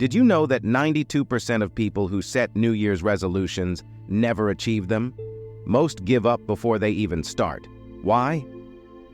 Did you know that 92% of people who set New Year's resolutions never achieve them? Most give up before they even start. Why?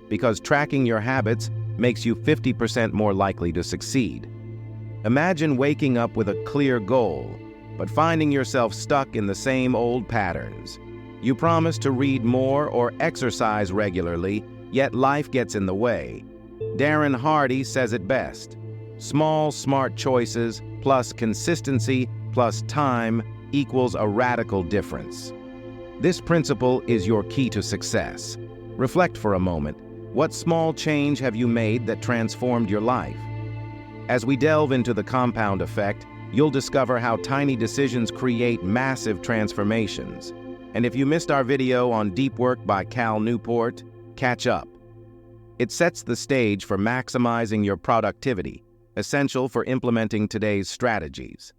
Because tracking your habits makes you 50% more likely to succeed. Imagine waking up with a clear goal, but finding yourself stuck in the same old patterns. You promise to read more or exercise regularly, yet life gets in the way. Darren Hardy says it best: small, smart choices plus consistency plus time equals a radical difference. This principle is your key to success. Reflect for a moment. What small change have you made that transformed your life? As we delve into the compound effect, you'll discover how tiny decisions create massive transformations. And if you missed our video on Deep Work by Cal Newport, catch up. It sets the stage for maximizing your productivity, essential for implementing today's strategies.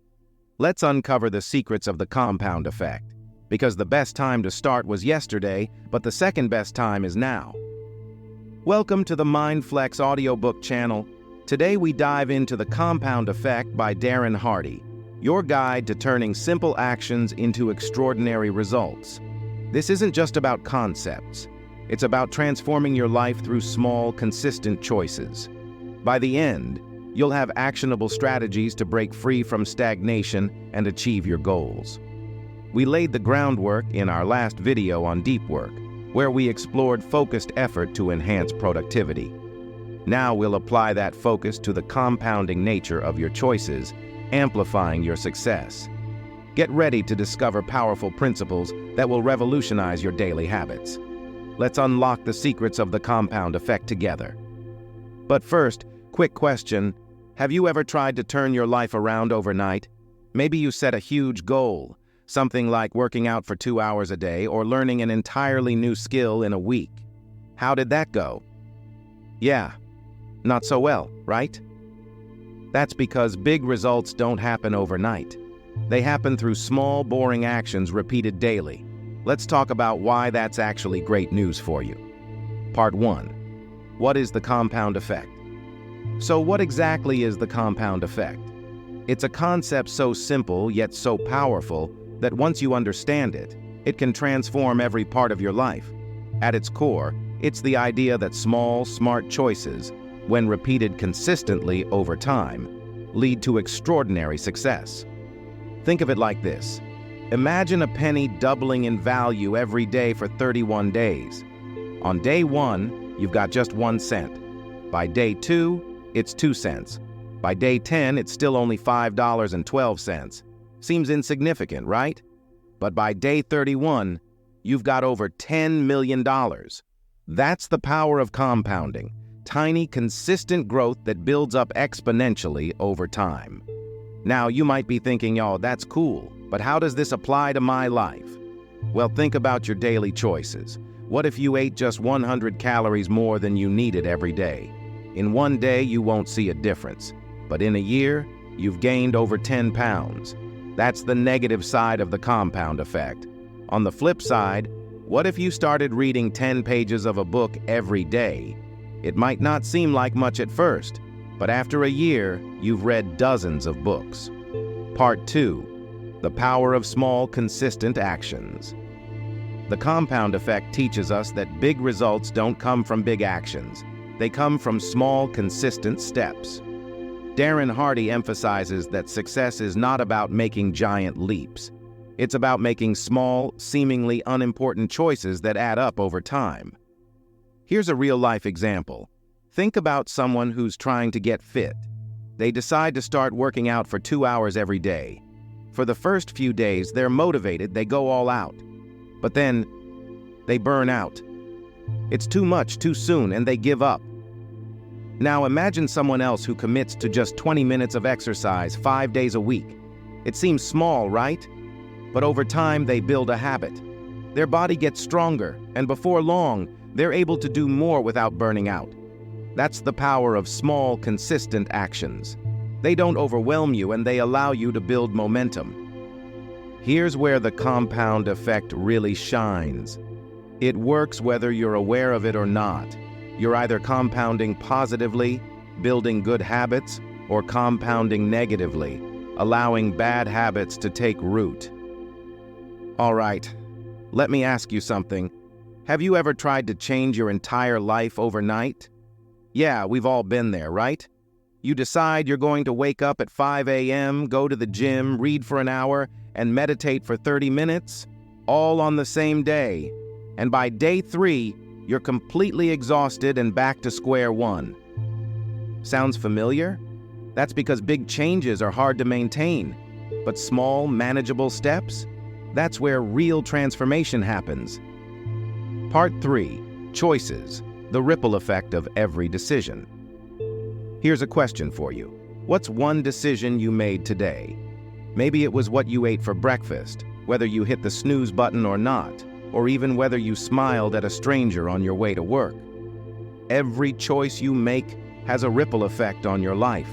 Let's uncover the secrets of the compound effect, because the best time to start was yesterday, but the second best time is now. Welcome to the MindFlex audiobook channel. Today we dive into The Compound Effect by Darren Hardy, your guide to turning simple actions into extraordinary results. This isn't just about concepts. It's about transforming your life through small, consistent choices. By the end, you'll have actionable strategies to break free from stagnation and achieve your goals. We laid the groundwork in our last video on Deep Work, where we explored focused effort to enhance productivity. Now we'll apply that focus to the compounding nature of your choices, amplifying your success. Get ready to discover powerful principles that will revolutionize your daily habits. Let's unlock the secrets of the compound effect together. But first, quick question: have you ever tried to turn your life around overnight? Maybe you set a huge goal, something like working out for 2 hours a day or learning an entirely new skill in a week. How did that go? Yeah, not so well, right? That's because big results don't happen overnight. They happen through small, boring actions repeated daily. Let's talk about why that's actually great news for you. Part 1. What is the compound effect? So what exactly is the compound effect? It's a concept so simple yet so powerful that once you understand it, it can transform every part of your life. At its core, it's the idea that small, smart choices, when repeated consistently over time, lead to extraordinary success. Think of it like this. Imagine a penny doubling in value every day for 31 days. On day 1, you've got just 1 cent. By day 2, it's 2 cents. By day 10, it's still only $5.12. Seems insignificant, right? But by day 31, you've got over $10 million. That's the power of compounding. Tiny, consistent growth that builds up exponentially over time. Now, you might be thinking, oh, that's cool, but how does this apply to my life? Well, think about your daily choices. What if you ate just 100 calories more than you needed every day? In one day, you won't see a difference, but in a year, you've gained over 10 pounds. That's the negative side of the compound effect. On the flip side, what if you started reading 10 pages of a book every day? It might not seem like much at first, but after a year, you've read dozens of books. Part 2. The power of small, consistent actions. The compound effect teaches us that big results don't come from big actions. They come from small, consistent steps. Darren Hardy emphasizes that success is not about making giant leaps. It's about making small, seemingly unimportant choices that add up over time. Here's a real-life example. Think about someone who's trying to get fit. They decide to start working out for 2 hours every day. For the first few days, they're motivated, they go all out. But then, they burn out. It's too much too soon, and they give up. Now imagine someone else who commits to just 20 minutes of exercise 5 days a week. It seems small, right? But over time, they build a habit. Their body gets stronger, and before long, they're able to do more without burning out. That's the power of small, consistent actions. They don't overwhelm you, and they allow you to build momentum. Here's where the compound effect really shines. It works whether you're aware of it or not. You're either compounding positively, building good habits, or compounding negatively, allowing bad habits to take root. All right, let me ask you something. Have you ever tried to change your entire life overnight? Yeah, we've all been there, right? You decide you're going to wake up at 5 a.m., go to the gym, read for an hour, and meditate for 30 minutes, all on the same day. And by day 3, you're completely exhausted and back to square one. Sounds familiar? That's because big changes are hard to maintain. But small, manageable steps? That's where real transformation happens. Part 3. Choices. The ripple effect of every decision. Here's a question for you. What's one decision you made today? Maybe it was what you ate for breakfast, whether you hit the snooze button or not, or even whether you smiled at a stranger on your way to work. Every choice you make has a ripple effect on your life.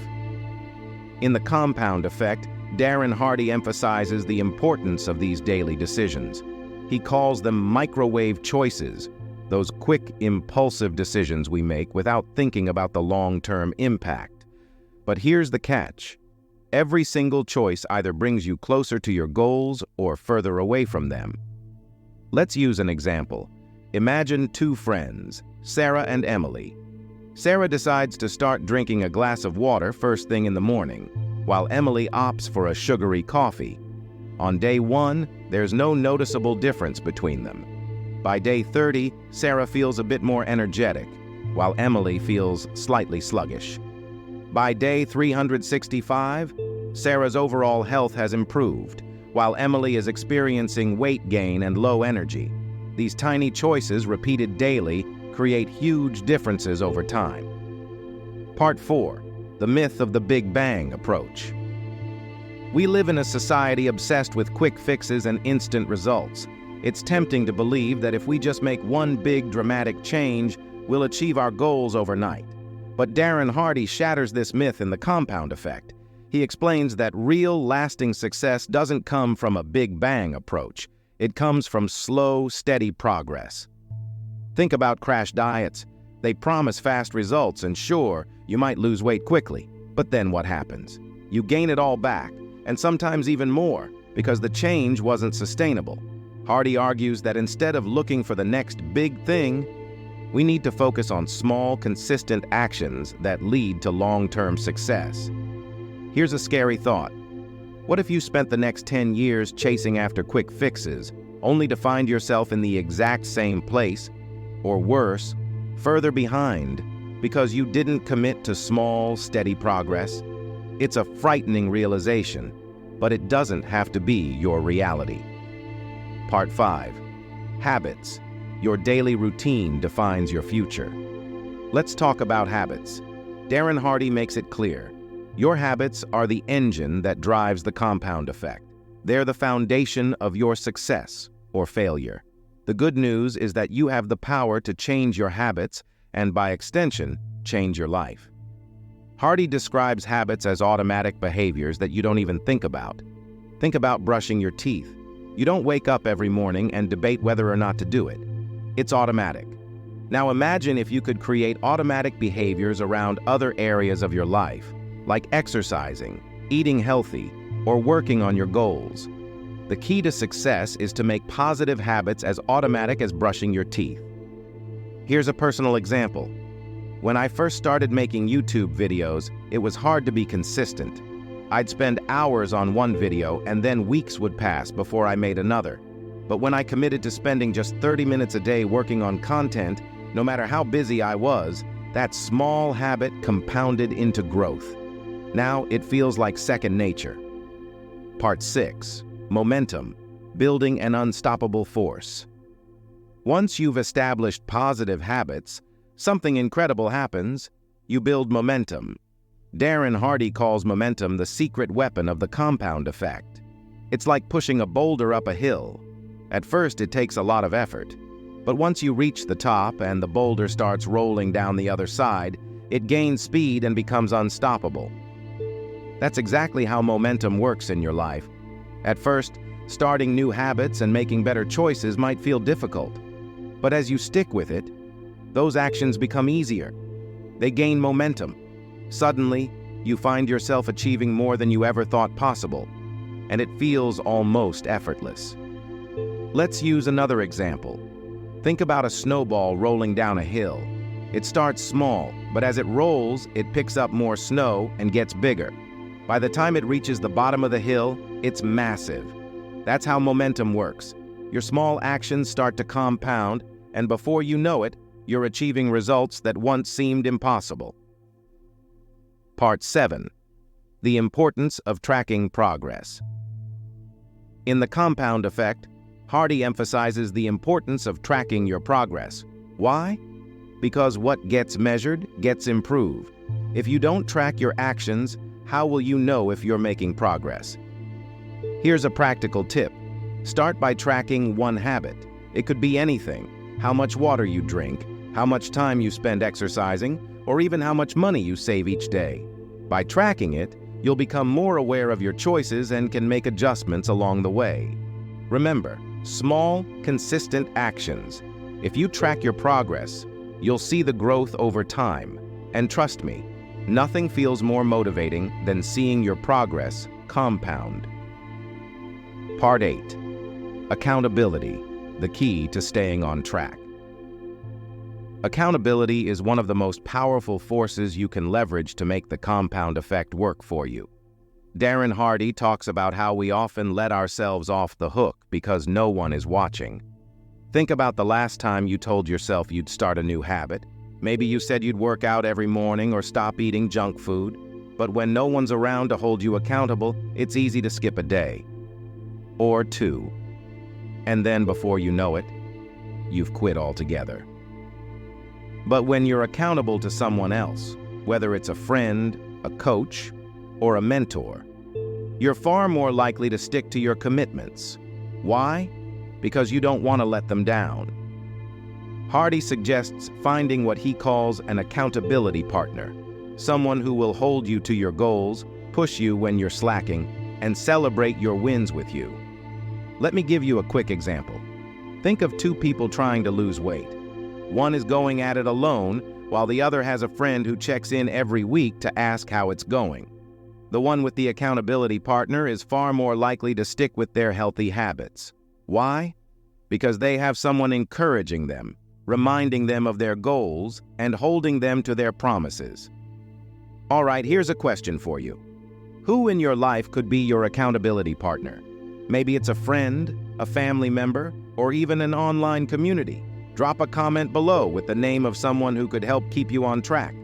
In The Compound Effect, Darren Hardy emphasizes the importance of these daily decisions. He calls them microwave choices, those quick, impulsive decisions we make without thinking about the long-term impact. But here's the catch. Every single choice either brings you closer to your goals or further away from them. Let's use an example. Imagine two friends, Sarah and Emily. Sarah decides to start drinking a glass of water first thing in the morning, while Emily opts for a sugary coffee. On day 1, there's no noticeable difference between them. By day 30, Sarah feels a bit more energetic, while Emily feels slightly sluggish. By day 365, Sarah's overall health has improved, while Emily is experiencing weight gain and low energy. These tiny choices, repeated daily, create huge differences over time. Part 4. The myth of the Big Bang approach. We live in a society obsessed with quick fixes and instant results. It's tempting to believe that if we just make one big dramatic change, we'll achieve our goals overnight. But Darren Hardy shatters this myth in The Compound Effect. He explains that real, lasting success doesn't come from a Big Bang approach. It comes from slow, steady progress. Think about crash diets. They promise fast results, and sure, you might lose weight quickly. But then what happens? You gain it all back, and sometimes even more, because the change wasn't sustainable. Hardy argues that instead of looking for the next big thing, we need to focus on small, consistent actions that lead to long-term success. Here's a scary thought. What if you spent the next 10 years chasing after quick fixes, only to find yourself in the exact same place, or worse, further behind, because you didn't commit to small, steady progress? It's a frightening realization, but it doesn't have to be your reality. Part 5. Habits. Your daily routine defines your future. Let's talk about habits. Darren Hardy makes it clear. Your habits are the engine that drives the compound effect. They're the foundation of your success or failure. The good news is that you have the power to change your habits and, by extension, change your life. Hardy describes habits as automatic behaviors that you don't even think about. Think about brushing your teeth. You don't wake up every morning and debate whether or not to do it. It's automatic. Now imagine if you could create automatic behaviors around other areas of your life, like exercising, eating healthy, or working on your goals. The key to success is to make positive habits as automatic as brushing your teeth. Here's a personal example. When I first started making YouTube videos, it was hard to be consistent. I'd spend hours on one video and then weeks would pass before I made another. But when I committed to spending just 30 minutes a day working on content, no matter how busy I was, that small habit compounded into growth. Now it feels like second nature. Part 6. Momentum. Building an unstoppable force. Once you've established positive habits, something incredible happens. You build momentum. Darren Hardy calls momentum the secret weapon of the compound effect. It's like pushing a boulder up a hill. At first, it takes a lot of effort. But once you reach the top and the boulder starts rolling down the other side, it gains speed and becomes unstoppable. That's exactly how momentum works in your life. At first, starting new habits and making better choices might feel difficult. But as you stick with it, those actions become easier. They gain momentum. Suddenly, you find yourself achieving more than you ever thought possible, and it feels almost effortless. Let's use another example. Think about a snowball rolling down a hill. It starts small, but as it rolls, it picks up more snow and gets bigger. By the time it reaches the bottom of the hill, it's massive. That's how momentum works. Your small actions start to compound, and before you know it, you're achieving results that once seemed impossible. Part 7. The importance of tracking progress. In the compound effect, Hardy emphasizes the importance of tracking your progress. Why? Because what gets measured gets improved. If you don't track your actions, how will you know if you're making progress? Here's a practical tip. Start by tracking one habit. It could be anything: how much water you drink, how much time you spend exercising, or even how much money you save each day. By tracking it, you'll become more aware of your choices and can make adjustments along the way. Remember, small, consistent actions. If you track your progress, you'll see the growth over time. And trust me, nothing feels more motivating than seeing your progress compound. Part 8. Accountability, the key to staying on track. Accountability is one of the most powerful forces you can leverage to make the compound effect work for you. Darren Hardy talks about how we often let ourselves off the hook because no one is watching. Think about the last time you told yourself you'd start a new habit. Maybe you said you'd work out every morning or stop eating junk food. But when no one's around to hold you accountable, it's easy to skip a day. Or two. And then before you know it, you've quit altogether. But when you're accountable to someone else, whether it's a friend, a coach, or a mentor, you're far more likely to stick to your commitments. Why? Because you don't want to let them down. Hardy suggests finding what he calls an accountability partner, someone who will hold you to your goals, push you when you're slacking, and celebrate your wins with you. Let me give you a quick example. Think of two people trying to lose weight. One is going at it alone, while the other has a friend who checks in every week to ask how it's going. The one with the accountability partner is far more likely to stick with their healthy habits. Why? Because they have someone encouraging them, reminding them of their goals, and holding them to their promises. All right, here's a question for you. Who in your life could be your accountability partner? Maybe it's a friend, a family member, or even an online community. Drop a comment below with the name of someone who could help keep you on track.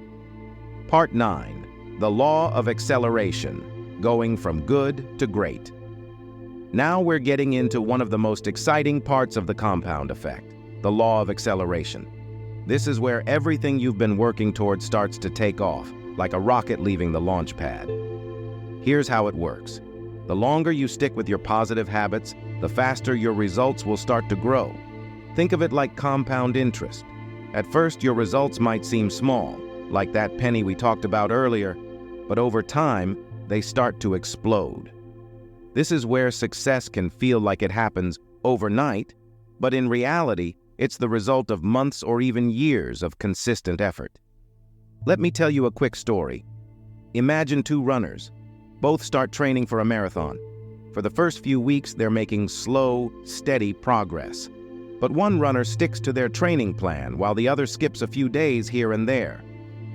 Part 9. The law of acceleration, going from good to great. Now we're getting into one of the most exciting parts of the compound effect, the law of acceleration. This is where everything you've been working toward starts to take off, like a rocket leaving the launch pad. Here's how it works. The longer you stick with your positive habits, the faster your results will start to grow. Think of it like compound interest. At first, your results might seem small, like that penny we talked about earlier, but over time, they start to explode. This is where success can feel like it happens overnight, but in reality, it's the result of months or even years of consistent effort. Let me tell you a quick story. Imagine two runners. Both start training for a marathon. For the first few weeks, they're making slow, steady progress. But one runner sticks to their training plan while the other skips a few days here and there.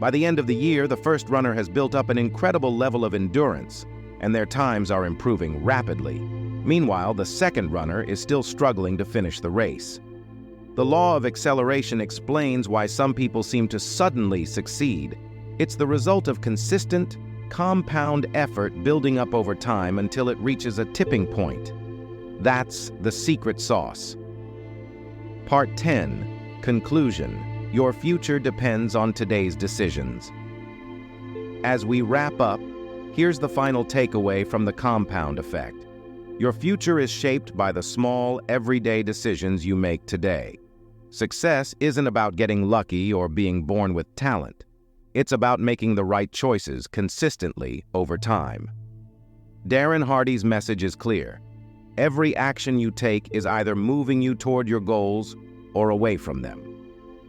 By the end of the year, the first runner has built up an incredible level of endurance, and their times are improving rapidly. Meanwhile, the second runner is still struggling to finish the race. The law of acceleration explains why some people seem to suddenly succeed. It's the result of consistent, compound effort building up over time until it reaches a tipping point. That's the secret sauce. Part 10. Conclusion. Your future depends on today's decisions. As we wrap up, here's the final takeaway from the compound effect. Your future is shaped by the small, everyday decisions you make today. Success isn't about getting lucky or being born with talent. It's about making the right choices consistently over time. Darren Hardy's message is clear. Every action you take is either moving you toward your goals or away from them.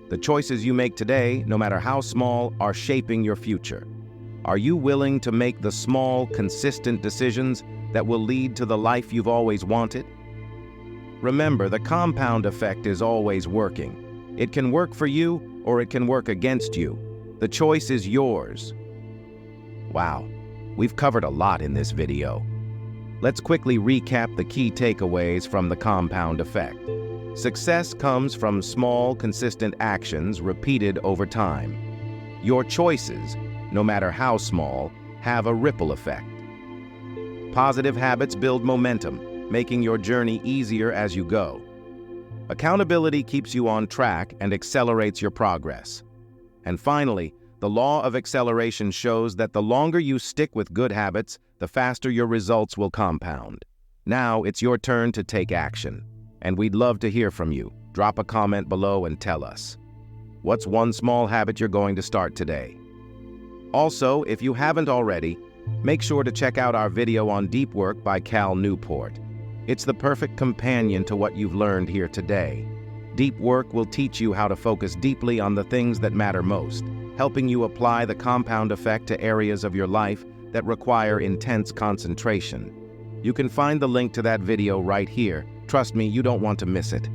The choices you make today, no matter how small, are shaping your future. Are you willing to make the small, consistent decisions that will lead to the life you've always wanted? Remember, the compound effect is always working. It can work for you or it can work against you. The choice is yours. Wow, we've covered a lot in this video. Let's quickly recap the key takeaways from the compound effect. Success comes from small, consistent actions repeated over time. Your choices, no matter how small, have a ripple effect. Positive habits build momentum, making your journey easier as you go. Accountability keeps you on track and accelerates your progress. And finally, the law of acceleration shows that the longer you stick with good habits, the faster your results will compound. Now it's your turn to take action, and we'd love to hear from you. Drop a comment below and tell us. What's one small habit you're going to start today? Also, if you haven't already, make sure to check out our video on deep work by Cal Newport. It's the perfect companion to what you've learned here today. Deep work will teach you how to focus deeply on the things that matter most, helping you apply the compound effect to areas of your life that require intense concentration. You can find the link to that video right here. Trust me, you don't want to miss it.